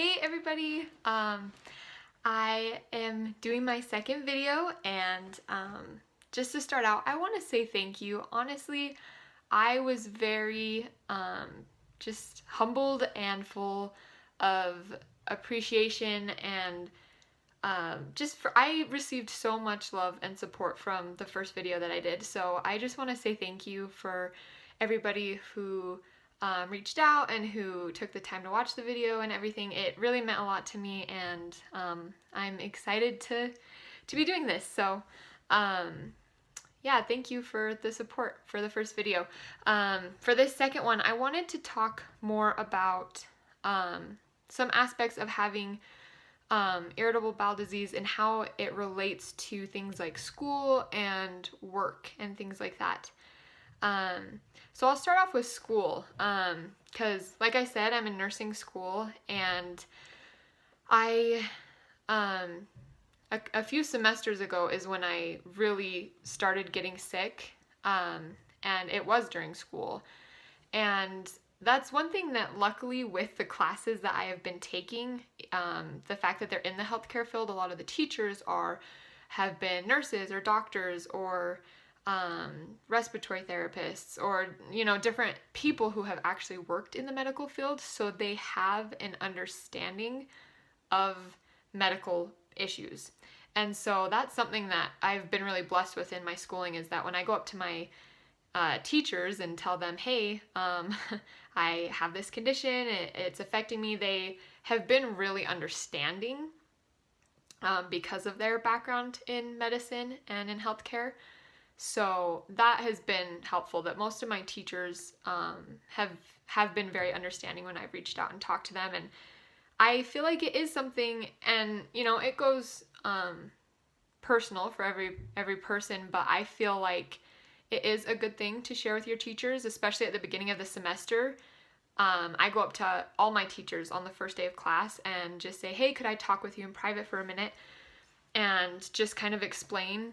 Hey everybody! I am doing my second video, and just to start out, I want to say thank you. Honestly, I was very just humbled and full of appreciation, and I received so much love and support from the first video that I did. So I just want to say thank you for everybody who reached out and who took the time to watch the video and everything. It really meant a lot to me, and I'm excited to be doing this. So yeah, thank you for the support for the first video. For this second one, I wanted to talk more about some aspects of having irritable bowel disease and how it relates to things like school and work and things like that. So I'll start off with school, because like I said, I'm in nursing school, and I, a few semesters ago is when I really started getting sick, and it was during school. And that's one thing that luckily with the classes that I have been taking, the fact that they're in the healthcare field, a lot of the teachers have been nurses or doctors or respiratory therapists, or different people who have actually worked in the medical field, so they have an understanding of medical issues. And so that's something that I've been really blessed with in my schooling, is that when I go up to my teachers and tell them, hey, I have this condition, it's affecting me, they have been really understanding because of their background in medicine and in healthcare. So that has been helpful, that most of my teachers have been very understanding when I've reached out and talked to them. And I feel like it is something, and it goes personal for every person, but I feel like it is a good thing to share with your teachers, especially at the beginning of the semester. I go up to all my teachers on the first day of class and just say, hey, could I talk with you in private for a minute? And just kind of explain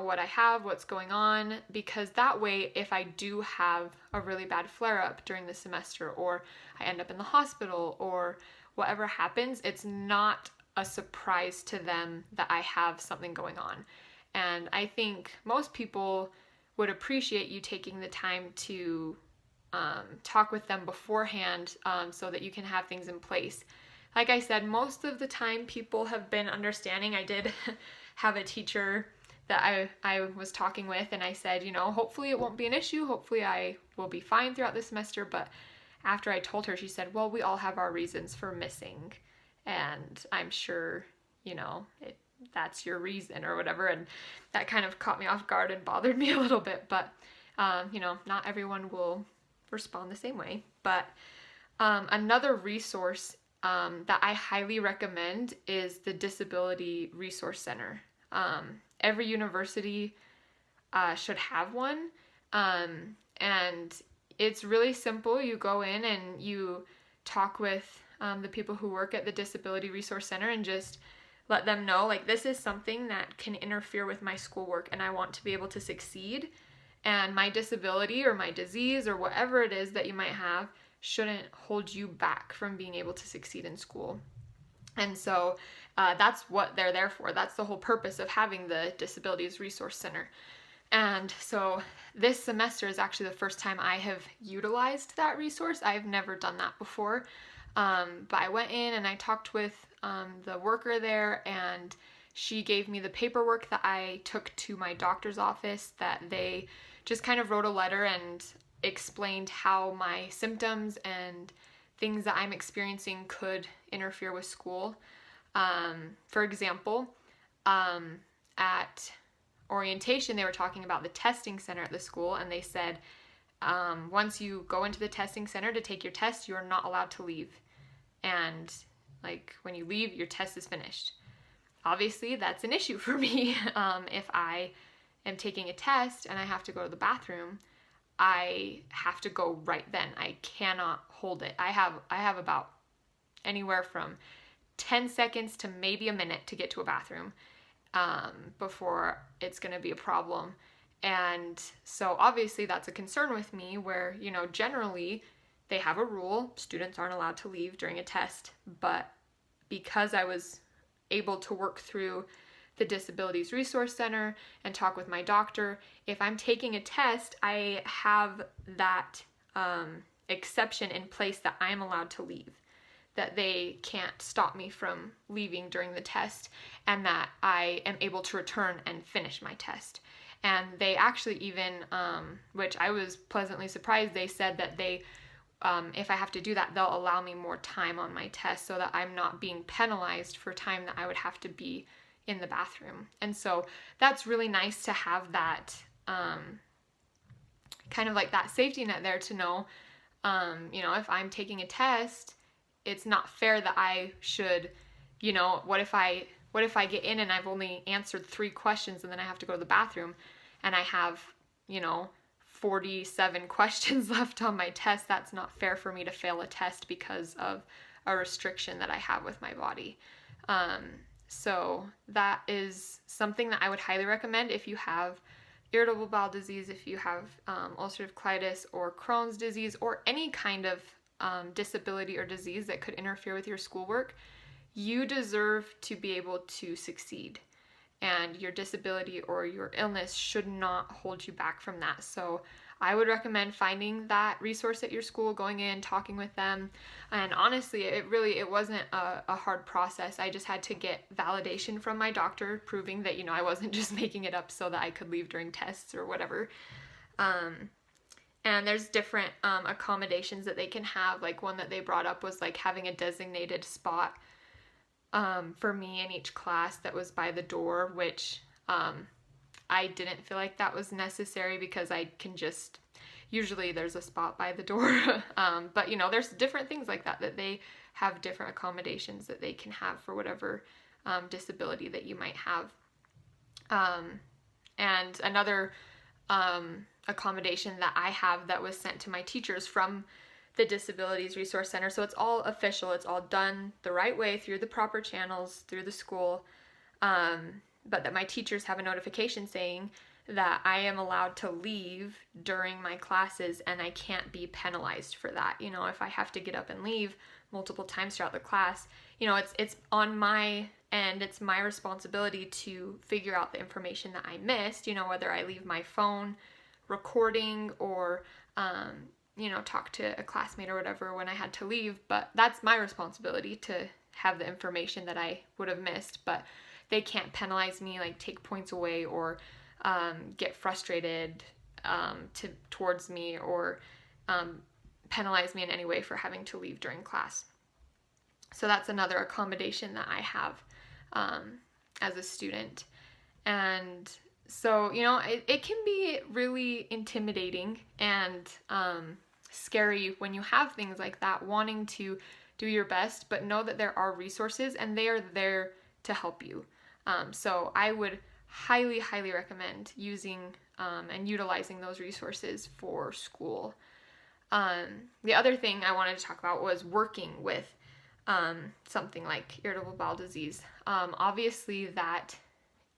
what I have, what's going on, because that way, if I do have a really bad flare-up during the semester, or I end up in the hospital, or whatever happens, it's not a surprise to them that I have something going on. And I think most people would appreciate you taking the time to talk with them beforehand, so that you can have things in place. Like I said, most of the time people have been understanding. I did have a teacher that I was talking with, and I said, hopefully it won't be an issue. Hopefully I will be fine throughout the semester. But after I told her, she said, well, we all have our reasons for missing, and I'm sure, that's your reason or whatever. And that kind of caught me off guard and bothered me a little bit. But, not everyone will respond the same way. But another resource that I highly recommend is the Disability Resource Center. Every university should have one, and it's really simple. You go in and you talk with the people who work at the Disability Resource Center and just let them know, like, this is something that can interfere with my schoolwork, and I want to be able to succeed, and my disability or my disease or whatever it is that you might have shouldn't hold you back from being able to succeed in school. And so that's what they're there for. That's the whole purpose of having the Disabilities Resource Center. And so this semester is actually the first time I have utilized that resource. I've never done that before. But I went in and I talked with the worker there, and she gave me the paperwork that I took to my doctor's office, that they just kind of wrote a letter and explained how my symptoms and things that I'm experiencing could interfere with school. For example, at orientation, they were talking about the testing center at the school, and they said, once you go into the testing center to take your test, you are not allowed to leave. And when you leave, your test is finished. Obviously, that's an issue for me. If I am taking a test and I have to go to the bathroom, I have to go right then. I cannot hold it. I have about anywhere from 10 seconds to maybe a minute to get to a bathroom before it's going to be a problem. And so obviously that's a concern with me, where, generally they have a rule. Students aren't allowed to leave during a test, but because I was able to work through the Disabilities Resource Center and talk with my doctor, if I'm taking a test, I have that exception in place that I'm allowed to leave, that they can't stop me from leaving during the test, and that I am able to return and finish my test. And they actually even, which I was pleasantly surprised, they said that they, if I have to do that, they'll allow me more time on my test so that I'm not being penalized for time that I would have to be in the bathroom. And so that's really nice to have that kind of like that safety net there to know, if I'm taking a test, it's not fair that I should, what if I get in and I've only answered 3 questions and then I have to go to the bathroom and I have, 47 questions left on my test. That's not fair for me to fail a test because of a restriction that I have with my body. So that is something that I would highly recommend if you have irritable bowel disease, if you have ulcerative colitis or Crohn's disease, or any kind of disability or disease that could interfere with your schoolwork. You deserve to be able to succeed, and your disability or your illness should not hold you back from that. So I would recommend finding that resource at your school, going in, talking with them. And honestly, it wasn't a hard process. I just had to get validation from my doctor, proving that, I wasn't just making it up so that I could leave during tests or whatever. And there's different accommodations that they can have. Like one that they brought up was like having a designated spot for me in each class that was by the door, which I didn't feel like that was necessary because I can just, usually there's a spot by the door. But there's different things like that they have different accommodations that they can have for whatever disability that you might have. And another accommodation that I have that was sent to my teachers from the Disabilities Resource Center. So it's all official. It's all done the right way through the proper channels, through the school. But that my teachers have a notification saying that I am allowed to leave during my classes and I can't be penalized for that. If I have to get up and leave multiple times throughout the class, it's on my end. It's my responsibility to figure out the information that I missed, whether I leave my phone recording or, talk to a classmate or whatever when I had to leave. But that's my responsibility to have the information that I would have missed. But they can't penalize me, like take points away or get frustrated towards me or penalize me in any way for having to leave during class. So that's another accommodation that I have as a student. And so, it can be really intimidating and scary when you have things like that, wanting to do your best, but know that there are resources and they are there to help you. So I would highly, highly recommend using and utilizing those resources for school. The other thing I wanted to talk about was working with something like irritable bowel disease. Obviously that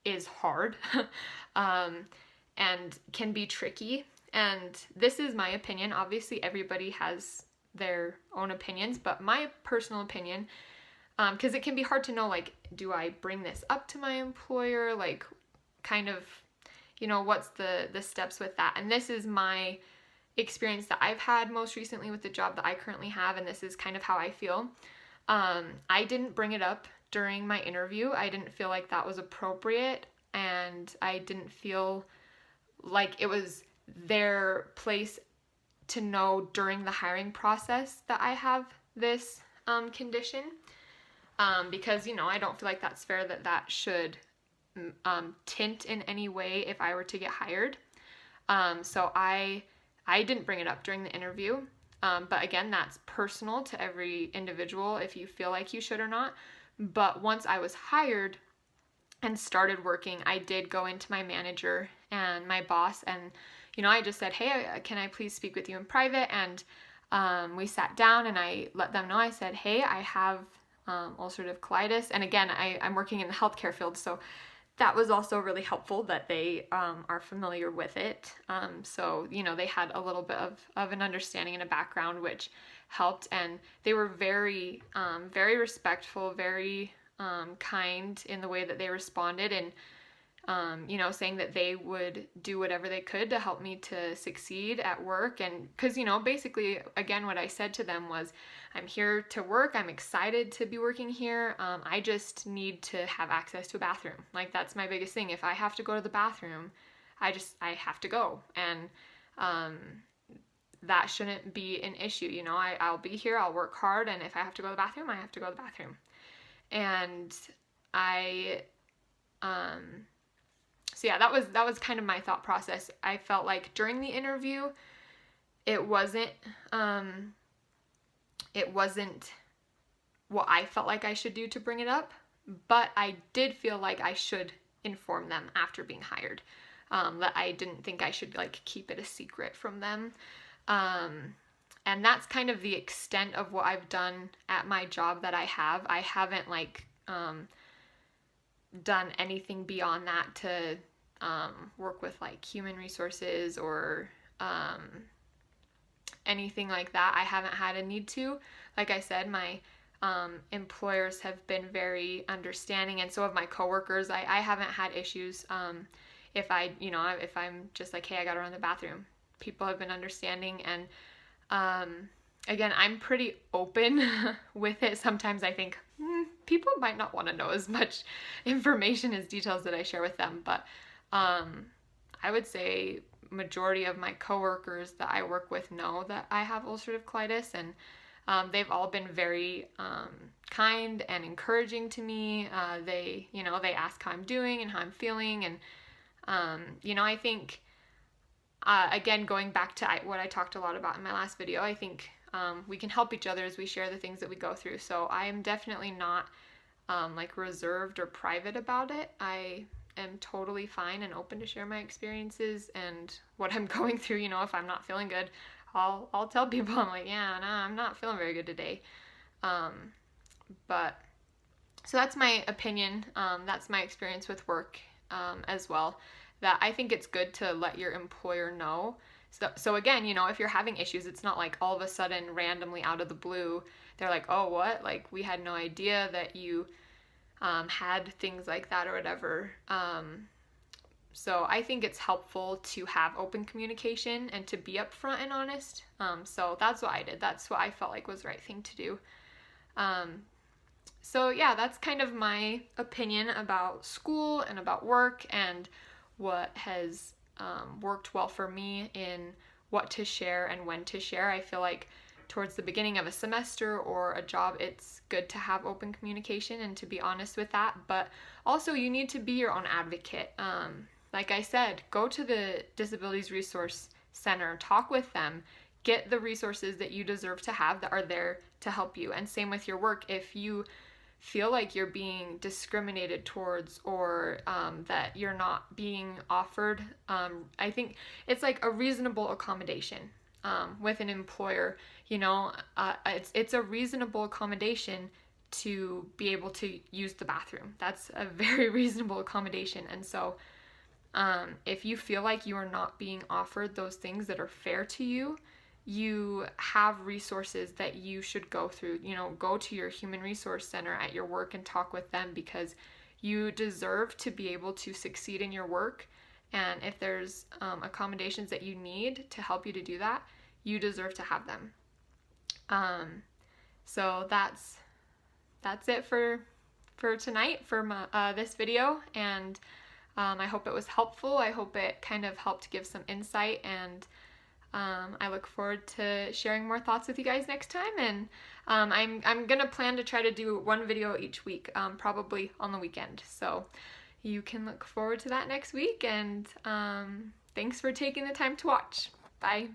is hard and can be tricky. And this is my opinion. Obviously everybody has their own opinions, but my personal opinion, because it can be hard to know, like, do I bring this up to my employer? Like, kind of, what's the steps with that? And this is my experience that I've had most recently with the job that I currently have, and this is kind of how I feel. I didn't bring it up during my interview. I didn't feel like that was appropriate, and I didn't feel like it was their place to know during the hiring process that I have this condition. Because, I don't feel like that's fair that should tint in any way if I were to get hired. So I didn't bring it up during the interview. But again, that's personal to every individual if you feel like you should or not. But once I was hired and started working, I did go into my manager and my boss and, I just said, hey, can I please speak with you in private? And we sat down and I let them know. I said, hey, I have ulcerative colitis. And again, I'm working in the healthcare field, so that was also really helpful that they are familiar with it. So, they had a little bit of an understanding and a background, which helped, and they were very, very respectful, very kind in the way that they responded, and you know, saying that they would do whatever they could to help me to succeed at work. And because, you know, basically, again, what I said to them was, I'm here to work. I'm excited to be working here. I just need to have access to a bathroom. Like, that's my biggest thing. If I have to go to the bathroom, I have to go. And that shouldn't be an issue. You know, I'll be here, I'll work hard, and if I have to go to the bathroom, I have to go to the bathroom. And so yeah, that was kind of my thought process. I felt like during the interview, it wasn't what I felt like I should do to bring it up, but I did feel like I should inform them after being hired, that I didn't think I should like keep it a secret from them. And that's kind of the extent of what I've done at my job that I have. I haven't like done anything beyond that to work with like human resources or anything like that. I haven't had a need to. Like I said, my employers have been very understanding, and so have my coworkers. I haven't had issues. If I'm just like, hey, I gotta run to the bathroom, people have been understanding. And again, I'm pretty open with it. Sometimes I think people might not want to know as much information as details that I share with them, but I would say majority of my coworkers that I work with know that I have ulcerative colitis, and they've all been very kind and encouraging to me. They ask how I'm doing and how I'm feeling, and I think again, going back to what I talked a lot about in my last video, I think we can help each other as we share the things that we go through. So I am definitely not like reserved or private about it. I am totally fine and open to share my experiences and what I'm going through. You know, if I'm not feeling good, I'll tell people. I'm like, yeah, no, I'm not feeling very good today. But so that's my opinion. That's my experience with work as well. That I think it's good to let your employer know. So again, you know, if you're having issues, it's not like all of a sudden randomly out of the blue, they're like, oh, what? Like, we had no idea that you had things like that or whatever. So I think it's helpful to have open communication and to be upfront and honest. So that's what I did. That's what I felt like was the right thing to do. So yeah, that's kind of my opinion about school and about work and what has worked well for me in what to share and when to share. I feel like towards the beginning of a semester or a job, it's good to have open communication and to be honest with that. But also you need to be your own advocate. Like I said, go to the Disabilities Resource Center, talk with them, get the resources that you deserve to have that are there to help you. And same with your work. If you feel like you're being discriminated towards or that you're not being offered, I think it's like a reasonable accommodation with an employer. You know, it's a reasonable accommodation to be able to use the bathroom. That's a very reasonable accommodation. And so if you feel like you are not being offered those things that are fair to you, you have resources that you should go through. You know, go to your human resource center at your work and talk with them, because you deserve to be able to succeed in your work. And if there's accommodations that you need to help you to do that, you deserve to have them. So that's it for tonight, for my, this video. And I hope it was helpful. I hope it kind of helped give some insight, and I look forward to sharing more thoughts with you guys next time. And I'm gonna plan to try to do one video each week, probably on the weekend. So you can look forward to that next week. And thanks for taking the time to watch. Bye.